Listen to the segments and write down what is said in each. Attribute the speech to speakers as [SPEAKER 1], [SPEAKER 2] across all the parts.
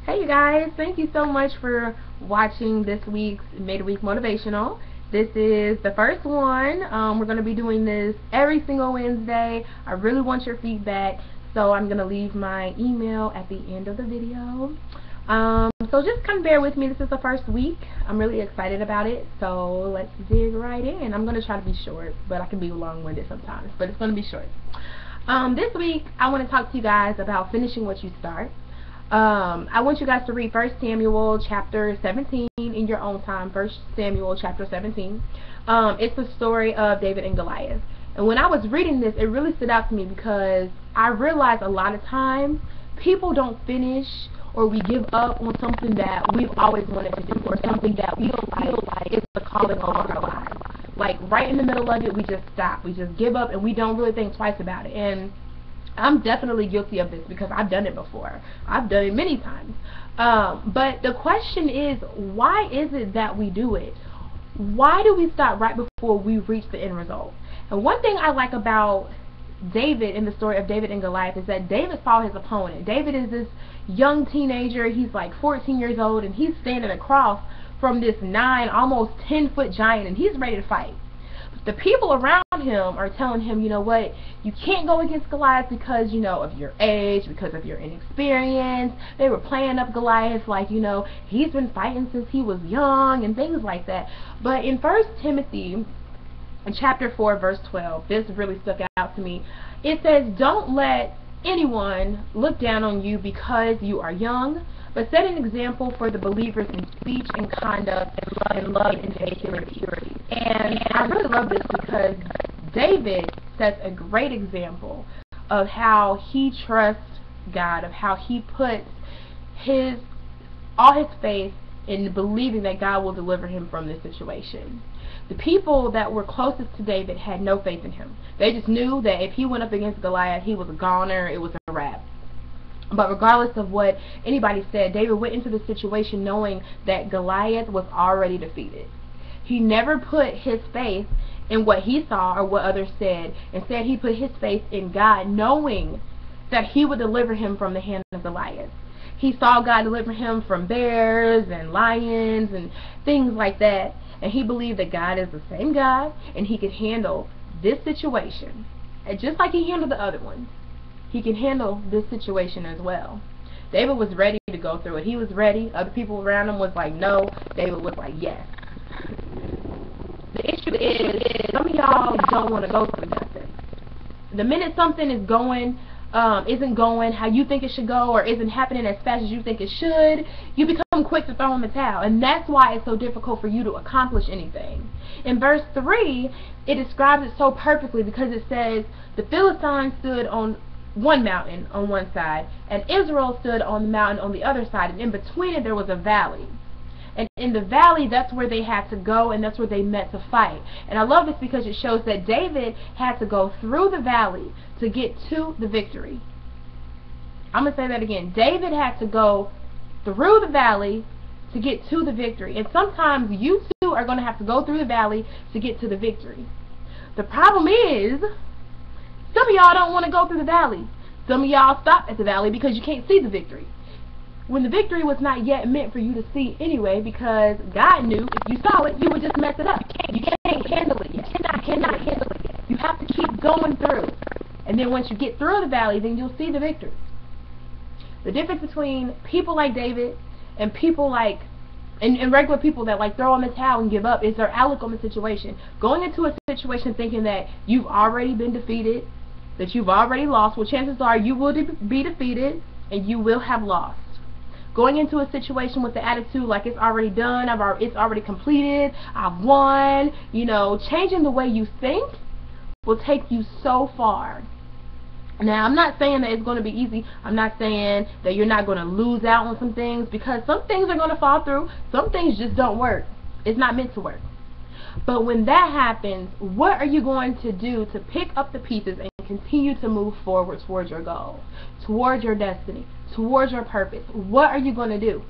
[SPEAKER 1] Hey you guys, thank you so much for watching this week's midweek motivational. This is the first one. We're going to be doing this every single Wednesday. I really want your feedback, so I'm going to leave my email at the end of the video. So just kind of bear with me. This is the first week. I'm really excited about it, so let's dig right in. I'm going to try to be short, but I can be long-winded sometimes, but it's going to be short. This week, I want to talk to you guys about finishing what you start. I want you guys to read 1 Samuel chapter 17 in your own time. 1 Samuel chapter 17. It's the story of David and Goliath. And when I was reading this, it really stood out to me because I realized a lot of times people don't finish, or we give up on something that we've always wanted to do, or something that we feel like is the calling of our lives. Like right in the middle of it, we just stop. We just give up and we don't really think twice about it. And I'm definitely guilty of this because I've done it before. I've done it many times. But the question is, why is it that we do it? Why do we stop right before we reach the end result? And one thing I like about David, in the story of David and Goliath, is that David saw his opponent. David is this young teenager. He's like 14 years old, and he's standing across from this 9, almost 10-foot giant, and he's ready to fight. The people around him are telling him, you know what, you can't go against Goliath because, you know, of your age, because of your inexperience. They were playing up Goliath like, you know, he's been fighting since he was young and things like that. But in 1 Timothy, in chapter 4, verse 12, this really stuck out to me. It says, don't let anyone look down on you because you are young, but set an example for the believers in speech and conduct and love and purity. And I really love this because David sets a great example of how he trusts God, of how he puts all his faith in believing that God will deliver him from this situation. The people that were closest to David had no faith in him. They just knew that if he went up against Goliath, he was a goner, it was a wrap. But regardless of what anybody said, David went into the situation knowing that Goliath was already defeated. He never put his faith in what he saw or what others said. Instead, he put his faith in God, knowing that he would deliver him from the hand of Goliath. He saw God deliver him from bears and lions and things like that. And he believed that God is the same God, and he could handle this situation. And just like he handled the other ones, he can handle this situation as well. David was ready to go through it. He was ready. Other people around him was like, no. David was like, yes. The issue is some of y'all don't want to go through nothing. The minute something is isn't going how you think it should go, or isn't happening as fast as you think it should, you become quick to throw in the towel. And that's why it's so difficult for you to accomplish anything. In verse 3, it describes it so perfectly because it says, the Philistines stood on one mountain on one side, and Israel stood on the mountain on the other side, and in between it there was a valley. And in the valley, that's where they had to go, and that's where they met to fight. And I love this because it shows that David had to go through the valley to get to the victory. I'm going to say that again. David had to go through the valley to get to the victory. And sometimes you too are going to have to go through the valley to get to the victory. The problem is, some of y'all don't want to go through the valley. Some of y'all stop at the valley because you can't see the victory, when the victory was not yet meant for you to see anyway, because God knew if you saw it, you would just mess it up. You can't handle it. You cannot handle it. You have to keep going through. And then once you get through the valley, then you'll see the victory. The difference between people like David and people like, and regular people that like throw in the towel and give up, is their outlook on the situation. Going into a situation thinking that you've already been defeated, that you've already lost, well, chances are you will be defeated and you will have lost. Going into a situation with the attitude like it's already done, it's already completed, I've won, you know, changing the way you think will take you so far. Now, I'm not saying that it's going to be easy. I'm not saying that you're not going to lose out on some things, because some things are going to fall through. Some things just don't work. It's not meant to work. But when that happens, what are you going to do to pick up the pieces and continue to move forward towards your goal, towards your destiny, towards your purpose? What are you going to do?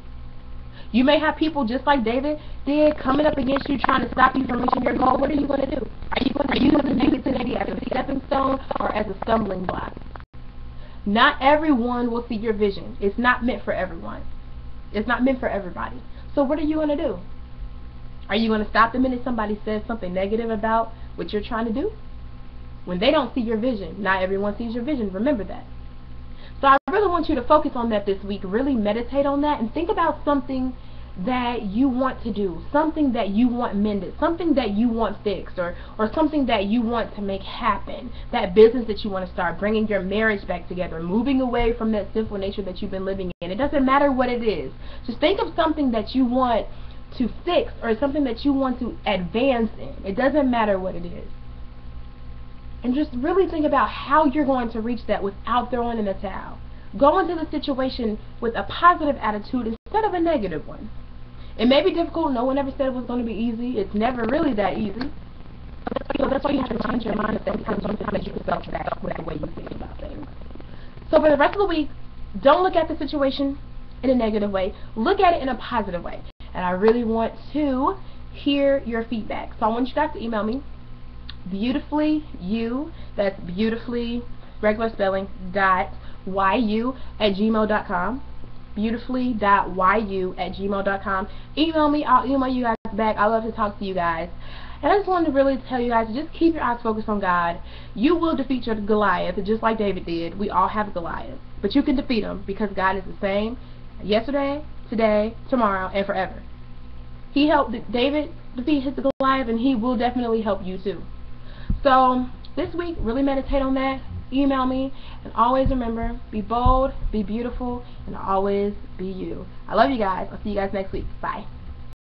[SPEAKER 1] You may have people just like David did coming up against you, trying to stop you from reaching your goal. What are you going to do? Are you going to make it today as a stepping stone or as a stumbling block? Not everyone will see your vision. It's not meant for everyone. It's not meant for everybody. So what are you going to do? Are you going to stop the minute somebody says something negative about what you're trying to do? When they don't see your vision, not everyone sees your vision. Remember that. So I really want you to focus on that this week. Really meditate on that and think about something that you want to do, something that you want mended, something that you want fixed, or something that you want to make happen, that business that you want to start, bringing your marriage back together, moving away from that sinful nature that you've been living in. It doesn't matter what it is. Just think of something that you want to fix or something that you want to advance in. It doesn't matter what it is. And just really think about how you're going to reach that without throwing in the towel. Go into the situation with a positive attitude instead of a negative one. It may be difficult. No one ever said it was going to be easy. It's never really that easy. So that's why you have to change your mindset, because you have to make yourself back with the way you think about things. So for the rest of the week, don't look at the situation in a negative way. Look at it in a positive way. And I really want to hear your feedback. So I want you guys to email me, beautifully.you, that's beautifully, regular spelling, .yu@gmail.com. beautifully.yu@gmail.com. Email me. I'll email you guys back. I love to talk to you guys. And I just wanted to really tell you guys to just keep your eyes focused on God. You will defeat your Goliath, just like David did. We all have Goliath. But you can defeat him because God is the same yesterday, today, tomorrow, and forever. He helped David defeat his Goliath, and he will definitely help you too. So this week, really meditate on that. Email me, and always remember, be bold, be beautiful, and always be you. I love you guys. I'll see you guys next week. Bye.